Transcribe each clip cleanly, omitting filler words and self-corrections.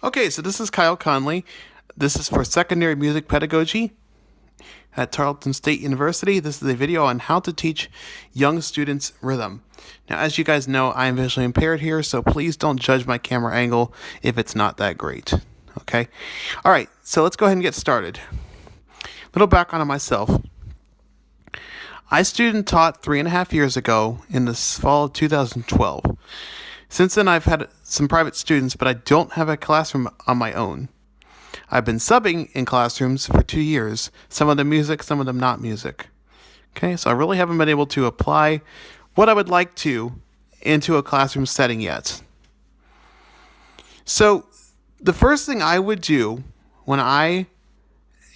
Okay, so this is Kyle Conley. This is for secondary music pedagogy at Tarleton State University. This is a video on how to teach young students rhythm. Now, as you guys know, I am visually impaired here, so please don't judge my camera angle if it's not that great. Okay? All right, so let's go ahead and get started. Little background on myself. I student taught 3.5 years ago in the fall of 2012. Since then, I've had some private students, but I don't have a classroom on my own. I've been subbing in classrooms for 2 years, some of them music, some of them not music. Okay, so I really haven't been able to apply what I would like to into a classroom setting yet. So the first thing I would do when I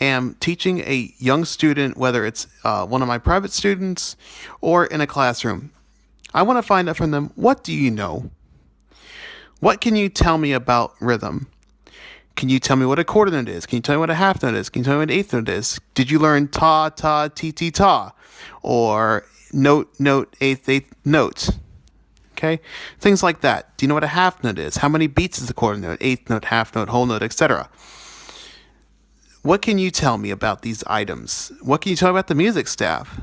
am teaching a young student, whether it's one of my private students or in a classroom, I want to find out from them, what do you know? What can you tell me about rhythm? Can you tell me what a quarter note is? Can you tell me what a half note is? Can you tell me what an eighth note is? Did you learn ta, ta, ti, ti, ta? Or note, eighth note? Okay? Things like that. Do you know what a half note is? How many beats is a quarter note, eighth note, half note, whole note, etc.? What can you tell me about these items? What can you tell me about the music staff?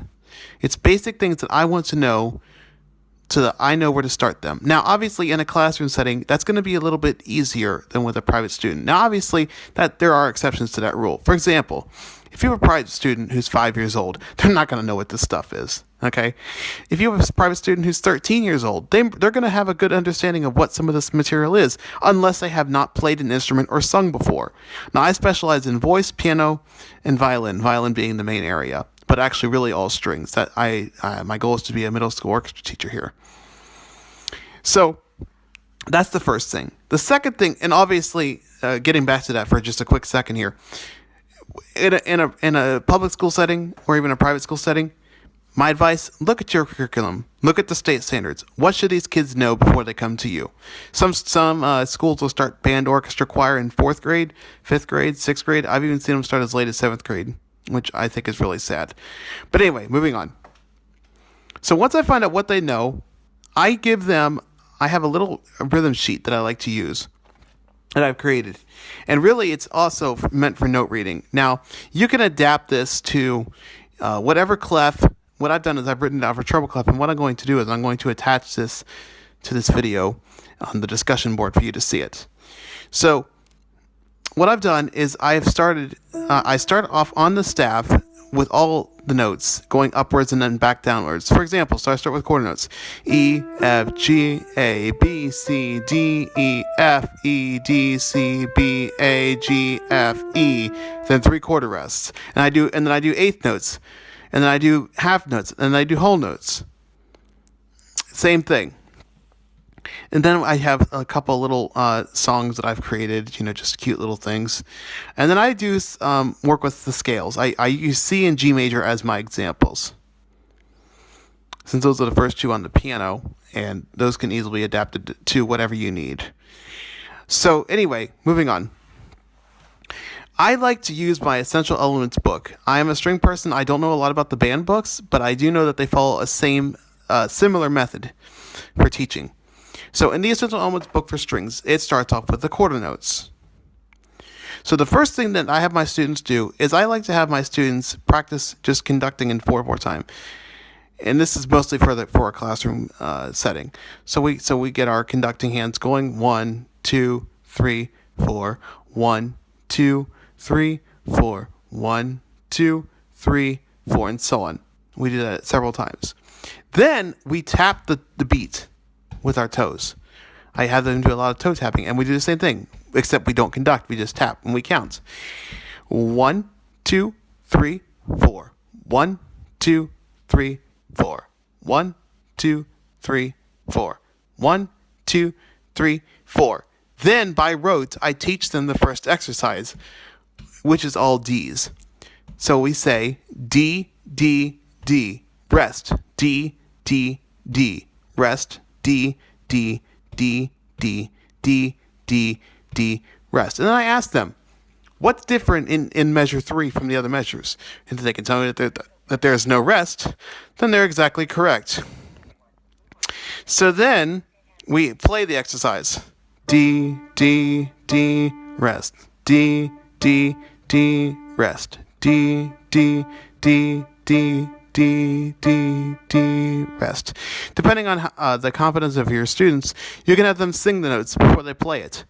It's basic things that I want to know so that I know where to start them. Now, obviously, in a classroom setting, that's going to be a little bit easier than with a private student. Now, obviously, that there are exceptions to that rule. For example, if you have a private student who's 5 years old, they're not going to know what this stuff is. Okay? If you have a private student who's 13 years old, they're going to have a good understanding of what some of this material is, unless they have not played an instrument or sung before. Now, I specialize in voice, piano, and violin being the main area, but actually really all strings. That my goal is to be a middle school orchestra teacher here. So that's the first thing. The second thing, and obviously getting back to that for just a quick second here, in a public school setting or even a private school setting, my advice, look at your curriculum. Look at the state standards. What should these kids know before they come to you? Some schools will start band, orchestra, choir in 4th grade, 5th grade, 6th grade. I've even seen them start as late as 7th grade, which I think is really sad. But anyway, moving on. So once I find out what they know, I have a little rhythm sheet that I like to use that I've created. And really, it's also meant for note reading. Now, you can adapt this to whatever clef. What I've done is I've written it out for treble clef, and what I'm going to do is I'm going to attach this to this video on the discussion board for you to see it. So what I've done is I start off on the staff with all the notes going upwards and then back downwards. For example, so I start with quarter notes. E, F, G, A, B, C, D, E, F, E, D, C, B, A, G, F, E. Then 3/4 rests. And then I do eighth notes. And then I do half notes. And then I do whole notes. Same thing. And then I have a couple little songs that I've created, just cute little things. And then I do work with the scales. I use C and G major as my examples, since those are the first two on the piano, and those can easily be adapted to whatever you need. So anyway, moving on. I like to use my Essential Elements book. I am a string person. I don't know a lot about the band books, but I do know that they follow a similar method for teaching. So in the Essential Elements book for strings, it starts off with the quarter notes. So the first thing that I have my students do is I like to have my students practice just conducting in 4/4 time. And this is mostly for a classroom setting. So we get our conducting hands going. 1, 2, 3, 4. 1, 2, 3, 4. 1, 2, 3, 4, and so on. We do that several times. Then we tap the beat with our toes. I have them do a lot of toe tapping, and we do the same thing, except we don't conduct, we just tap and we count. 1, 2, 3, 4. 1, 2, 3, 4. 1, 2, 3, 4. 1, 2, 3, 4. Then by rote, I teach them the first exercise, which is all D's. So we say D, D, D, rest, D, D, D, rest, D, D, D, D, D, D, D, rest. And then I ask them, what's different in measure 3 from the other measures? And if they can tell me that there's no rest, then they're exactly correct. So then we play the exercise. D, D, D, rest. D, D, D, rest. D, D, D, D, D, D, D, rest. Depending on the confidence of your students, you can have them sing the notes before they play it.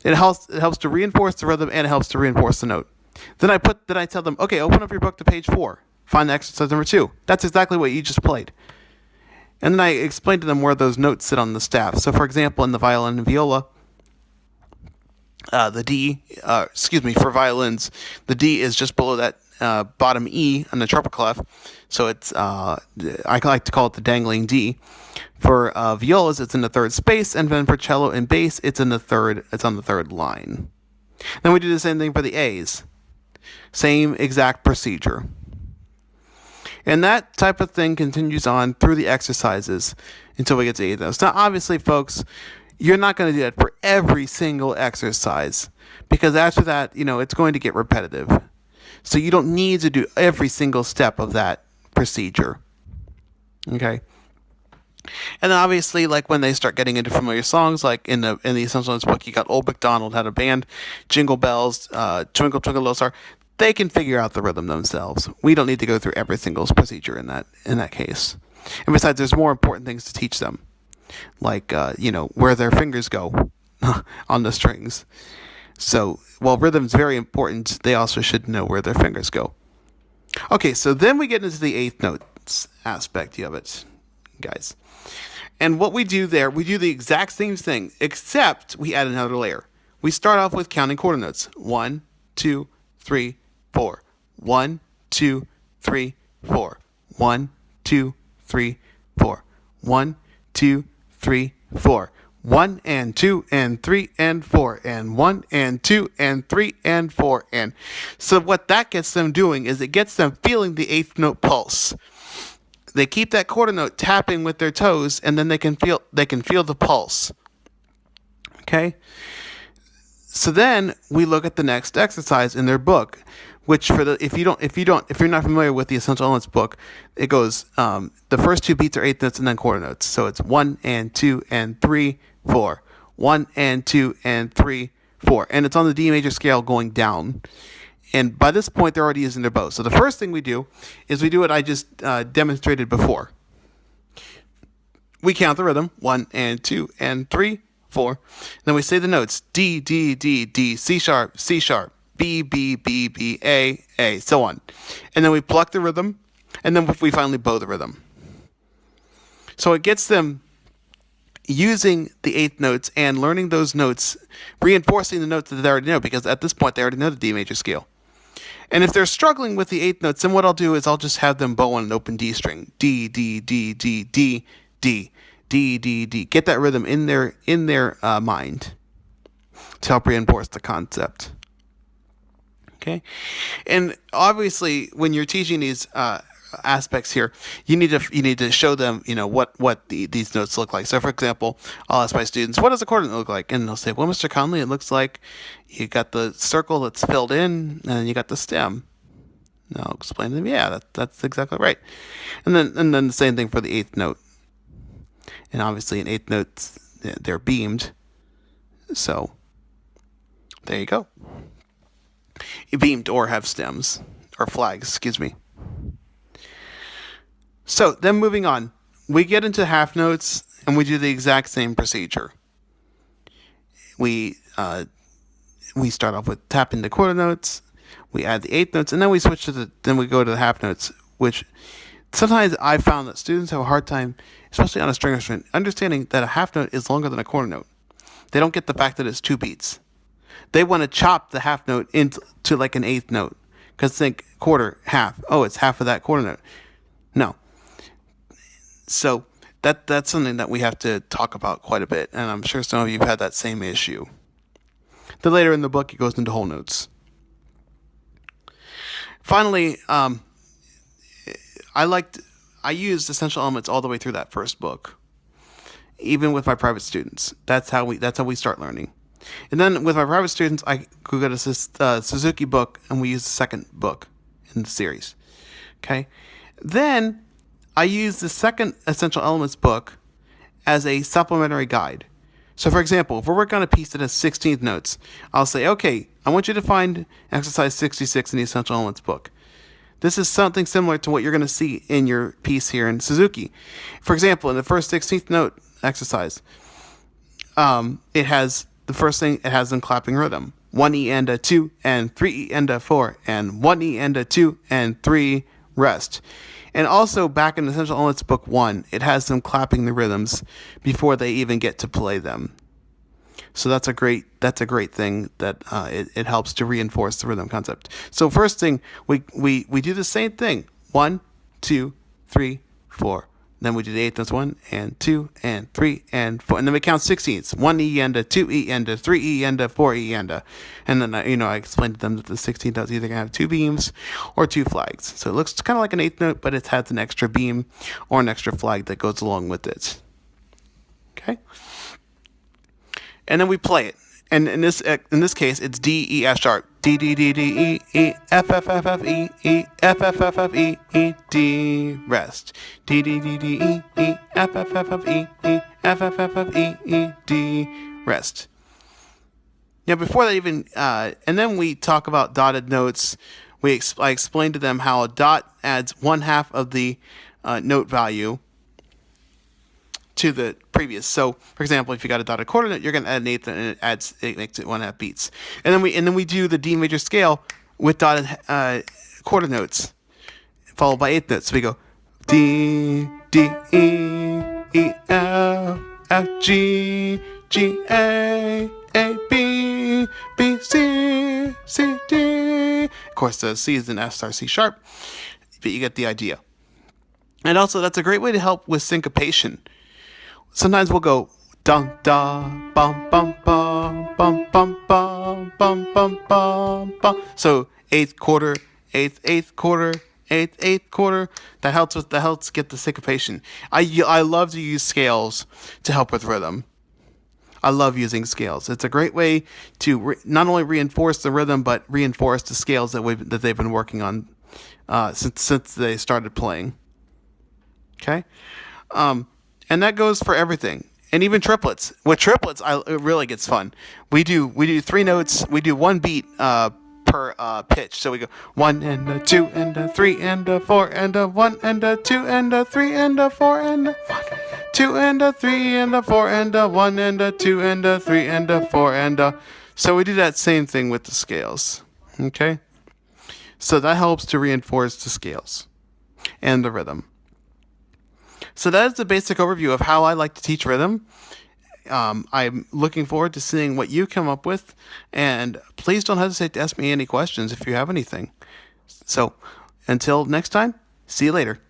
It helps to reinforce the rhythm, and it helps to reinforce the note. Then I tell them, okay, open up your book to page 4. Find the exercise number 2. That's exactly what you just played. And then I explain to them where those notes sit on the staff. So, for example, in the violin and viola, the D, for violins, the D is just below that bottom E on the treble clef. So it's, I like to call it the dangling D. For violas, it's in the 3rd space, and then for cello and bass, it's on the 3rd line. Then we do the same thing for the A's. Same exact procedure. And that type of thing continues on through the exercises until we get to 8 notes. Now, obviously, folks, you're not going to do that for every single exercise, because after that, it's going to get repetitive. So you don't need to do every single step of that procedure. Okay? And then obviously, like when they start getting into familiar songs, like in the Essential Notes book, you got Old MacDonald Had a Band, Jingle Bells, Twinkle Twinkle Little Star. They can figure out the rhythm themselves. We don't need to go through every single procedure in that case. And besides, there's more important things to teach them, like where their fingers go on the strings. So while rhythm's very important, they also should know where their fingers go. Okay, so then we get into the 8th notes aspect of it, guys. And what we do there, we do the exact same thing, except we add another layer. We start off with counting quarter notes. 1, 2, 3, 4. 1, 2, 3, 4. 1, 2, 3, 4. 1, 2, 3, 4. 1 and 2 and 3 and 4 and 1 and 2 and 3 and 4 and so what that gets them doing is it gets them feeling the 8th note pulse. They keep that quarter note tapping with their toes, and then they can feel the pulse. Okay? So then we look at the next exercise in their book, which if you're not familiar with the Essential Elements book, it goes the first 2 beats are 8th notes and then quarter notes. So it's 1 and 2 and 3, 4. 1 and 2 and 3, 4. And it's on the D major scale going down. And by this point, they're already using their bow. So the first thing we do is we do what I just demonstrated before. We count the rhythm, 1 and 2 and 3, 4. Then we say the notes, D, D, D, D, C sharp, B, B, B, B, A, so on. And then we pluck the rhythm, and then we finally bow the rhythm. So it gets them using the 8th notes and learning those notes, reinforcing the notes that they already know, because at this point they already know the D major scale. And if they're struggling with the 8th notes, then what I'll do is I'll just have them bow on an open D string. D, D, D, D, D, D, D, D, D. Get that rhythm in their mind to help reinforce the concept. Okay? And obviously, when you're teaching these aspects here, you need to show them, what these notes look like. So, for example, I'll ask my students, "What does a quarter note look like?" And they'll say, "Well, Mr. Conley, it looks like you got the circle that's filled in, and then you got the stem." And I'll explain to them, "Yeah, that's exactly right." And then the same thing for the 8th note. And obviously, in 8th notes, they're beamed. So there you go. Beamed or have stems or flags. Excuse me. So then moving on, we get into half notes and we do the exact same procedure. We start off with tapping the quarter notes, we add the 8th notes, and then we switch then we go to the half notes, which sometimes I found that students have a hard time, especially on a string instrument, understanding that a half note is longer than a quarter note. They don't get the fact that it's 2 beats. They want to chop the half note into like an 8th note, because think quarter, half. Oh, it's half of that quarter note. No. So that's something that we have to talk about quite a bit, and I'm sure some of you have had that same issue. Then later in the book, it goes into whole notes. Finally, I used Essential Elements all the way through that first book, even with my private students. That's how we start learning. And then with my private students, I go get a Suzuki book, and we use the second book in the series. Okay? Then I use the second Essential Elements book as a supplementary guide. So, for example, if we're working on a piece that has 16th notes, I'll say, okay, I want you to find exercise 66 in the Essential Elements book. This is something similar to what you're going to see in your piece here in Suzuki. For example, in the first 16th note exercise, it has the first thing, it has them clapping rhythm. 1E and a 2 and 3E and a 4 and 1E and a 2 and 3 rest. And also back in Essential Elements Book 1, it has them clapping the rhythms before they even get to play them. So that's a great thing that it helps to reinforce the rhythm concept. So first thing, we do the same thing. 1, 2, 3, 4. Then we do the eighth notes 1 and 2 and 3 and 4. And then we count 16ths. 1E and a 2E and a 3E and a 4E and a. And then, I explained to them that the 16th note is either going to have 2 beams or 2 flags. So it looks kind of like an eighth note, but it has an extra beam or an extra flag that goes along with it. Okay? And then we play it. And in this case, it's D, E, F sharp. D, D, D, D, E, E, F, F, F, F, E, E, F, F, F, F, E, E, D, rest. D, D, D, D, E, E, F, F, F, F, E, E, F, F, F, F, E, E, D, rest. Now, before that even, and then we talk about dotted notes. I explained to them how a dot adds 1/2 of the note value to the previous. So, for example, if you got a dotted quarter note, you're going to add an eighth, and it makes it 1/2 beats. And then we do the D major scale with dotted quarter notes, followed by eighth notes. So we go D, D, E, E, F, F, G, G, A, B, B, C, C, D. Of course, the C is an F star C sharp, but you get the idea. And also, that's a great way to help with syncopation. Sometimes we'll go dum da bum bum bum bum bum bum bum bum bum bum. So eighth quarter, eighth quarter, eighth quarter. That helps get the syncopation. I love to use scales to help with rhythm. I love using scales. It's a great way to not only reinforce the rhythm but reinforce the scales that they've been working on since they started playing. Okay. And that goes for everything, and even triplets. With triplets, it really gets fun. We do 3 notes. We do 1 beat per pitch. So we go 1 and a 2 and a 3 and a 4 and a 1 and a 2 and a 3 and a 4 and a 1, 2 and a 3 and a 4 and a 1 and a 2 and a 3 and a 4 and a. So we do that same thing with the scales. Okay, so that helps to reinforce the scales and the rhythm. So that is the basic overview of how I like to teach rhythm. I'm looking forward to seeing what you come up with, and please don't hesitate to ask me any questions if you have anything. So until next time, see you later.